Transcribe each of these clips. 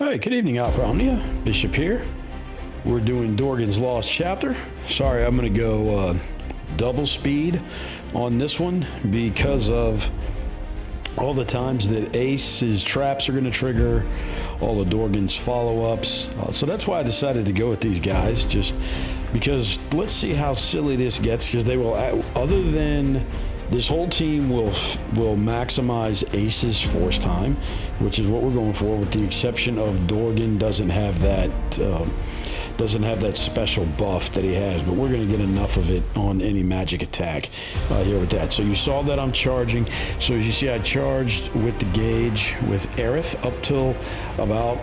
Hi, good evening, Alpha Omnia. Bishop here. We're doing Dorgann's Lost Chapter. Sorry, I'm going to go double speed on this one because of all the times that Ace's traps are going to trigger, all the Dorgann's follow-ups. So that's why I decided to go with these guys, just because let's see how silly this gets, because they will, other than this whole team will maximize Ace's force time, which is what we're going for, with the exception of Dorgann doesn't have that special buff that he has, but we're going to get enough of it on any magic attack here with that. So you saw that I'm charging. So as you see, I charged with the gauge with Aerith up till about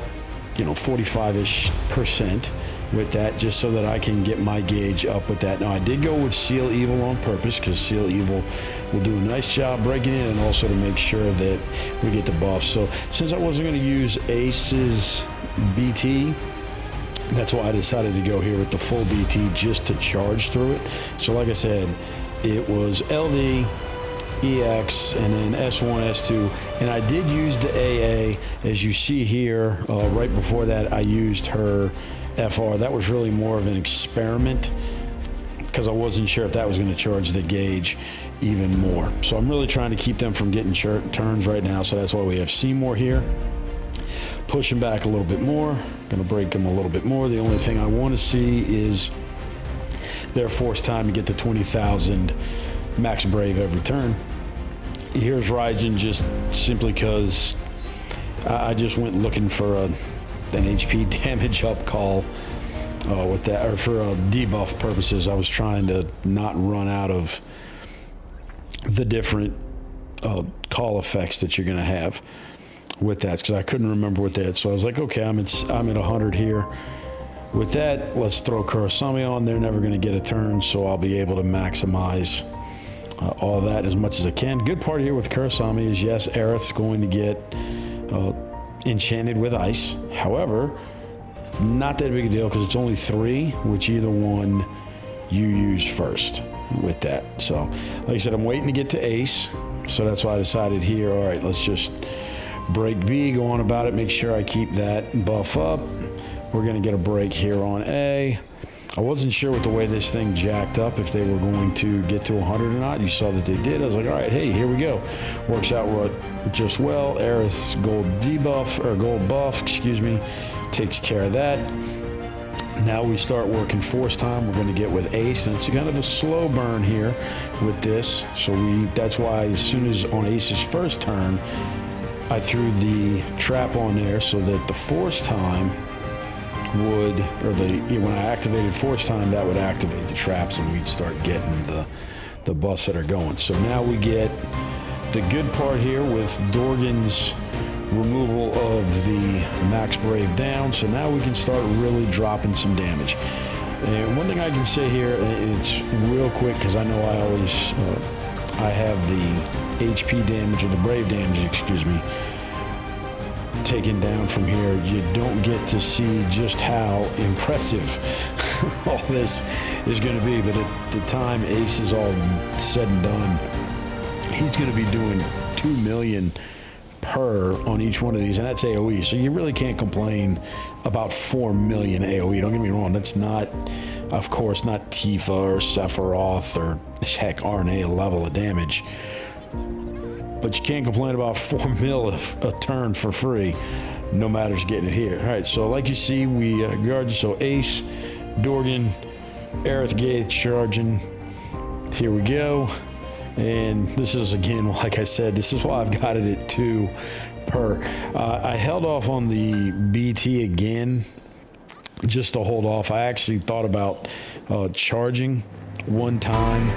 45-ish% with that, just so that I can get my gauge up with that. Now I did go with Seal Evil on purpose, because Seal Evil will do a nice job breaking in, and also to make sure that we get the buff. So since I wasn't going to use Ace's BT, that's why I decided to go here with the full BT, just to charge through it. So like I said, it was LD, EX, and then S1, S2, and I did use the AA. As you see here, right before that, I used her FR. That was really more of an experiment, because I wasn't sure if that was going to charge the gauge even more. So I'm really trying to keep them from getting turns right now, so that's why we have Seymour here. Pushing back a little bit more, going to break them a little bit more. The only thing I want to see is their force time to get to 20,000 max brave every turn. Here's Raijin, just simply because I just went looking for an HP damage up call with that, or for debuff purposes. I was trying to not run out of the different call effects that you're going to have with that, because I couldn't remember what that. So I was like, okay, I'm at 100 here. With that, let's throw Kurosami on. They're never going to get a turn, so I'll be able to maximize all that as much as I can. Good part here with Kurosami is, yes, Aerith's going to get enchanted with ice. However, not that big a deal, because it's only 3, which either one you use first with that. So like I said, I'm waiting to get to Ace, so that's why I decided here, all right, let's just break V, go on about it, make sure I keep that buff up. We're going to get a break here on A. I wasn't sure with the way this thing jacked up if they were going to get to 100 or not. You saw that they did. I was like, all right, hey, here we go. Works out just well. Aerith's gold debuff, or gold buff, excuse me, takes care of that. Now we start working force time. We're going to get with Ace, and it's kind of a slow burn here with this. So that's why as soon as on Ace's first turn, I threw the trap on there so that the force time would, or when I activated force time, that would activate the traps, and we'd start getting the buffs that are going. So now we get the good part here with Dorgann's removal of the max brave down. So now we can start really dropping some damage. And one thing I can say here, it's real quick, because I know I always I have the HP damage, or the brave damage, excuse me, taken down from here. You don't get to see just how impressive all this is going to be, but at the time Ace is all said and done, he's going to be doing 2 million per on each one of these, and that's AoE, so you really can't complain about 4 million AoE. Don't get me wrong, that's not, of course, not Tifa or Sephiroth or heck RNA level of damage, but you can't complain about 4 mil a turn for free, no matter's getting it here. All right, so like you see, we guard, so Ace, Dorgann, Aerith Gate charging. Here we go. And this is, again, like I said, this is why I've got it at 2 per. I held off on the BT again, just to hold off. I actually thought about charging one time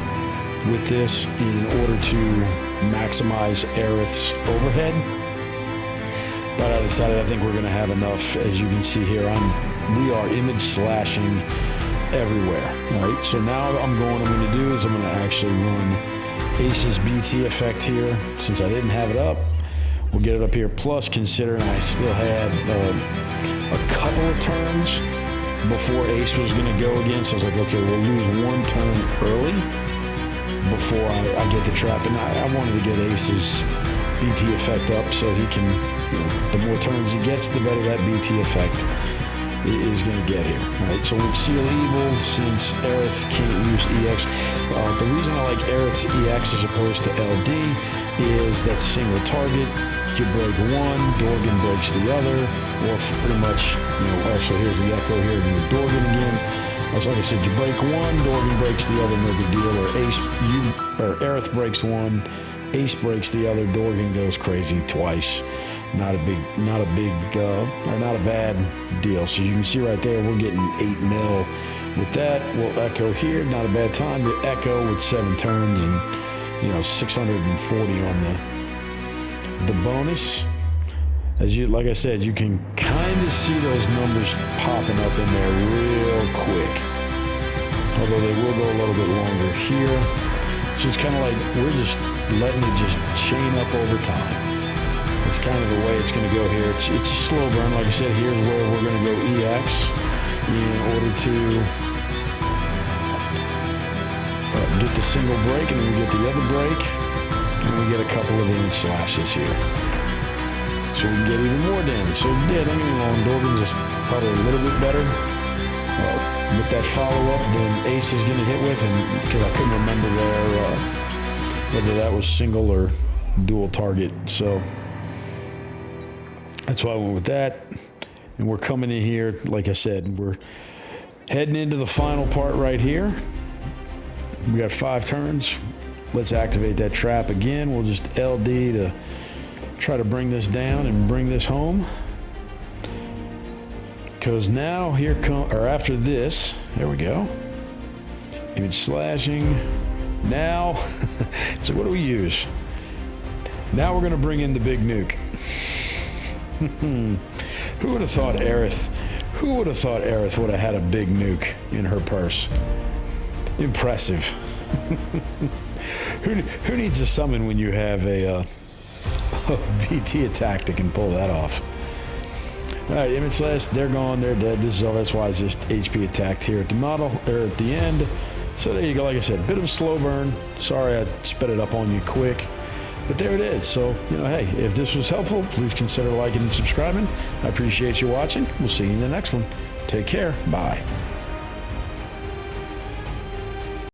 with this in order to maximize Aerith's overhead, but I decided I think we're going to have enough. As you can see here, we are image slashing everywhere. All right, so now what I'm going to do is I'm going to actually run Ace's BT effect here. Since I didn't have it up, we'll get it up here. Plus, considering I still had a couple of turns before Ace was going to go again, so I was like, okay, we'll lose 1 turn early before I get the trap. And I wanted to get Ace's BT effect up so he can the more turns he gets, the better that BT effect is going to get here. Right? So with Seal Evil, since Aerith can't use EX, the reason I like Aerith's EX as opposed to LD is that single target. You break one, Dorgann breaks the other, or pretty much, also here's the Echo here, and the Dorgann again. Like I said, you break one, Dorgann breaks the other, no big deal. Or Aerith breaks one, Ace breaks the other, Dorgann goes crazy twice. Not a bad deal. So you can see right there, we're getting 8 mil with that. We'll Echo here, not a bad time. The Echo with 7 turns and 640 on the bonus. Like I said, you can kind of see those numbers popping up in there real quick. Although they will go a little bit longer here. So it's kind of like we're just letting it just chain up over time. It's kind of the way it's going to go here. It's a slow burn. Like I said, here's where we're going to go EX in order to get the single break, and then we get the other break, and we get a couple of image slashes here. So we can get even more damage. So yeah, don't get me wrong, Dorgann's is probably a little bit better with that follow-up than Ace is going to hit with, and because I couldn't remember there whether that was single or dual target. So that's why I went with that. And we're coming in here, like I said, we're heading into the final part right here. We got 5 turns. Let's activate that trap again. We'll just LD to try to bring this down and bring this home. Because now after this, there we go. Image slashing. Now, so what do we use? Now we're going to bring in the big nuke. Who would have thought Aerith would have had a big nuke in her purse? Impressive. Who needs a summon when you have a VT attack that can pull that off? All right, image slash, they're gone, they're dead. That's why it's just HP attacked here at the model, or at the end. So there you go. Like I said, bit of a slow burn. Sorry I sped it up on you quick. But there it is. So, hey, if this was helpful, please consider liking and subscribing. I appreciate you watching. We'll see you in the next one. Take care. Bye.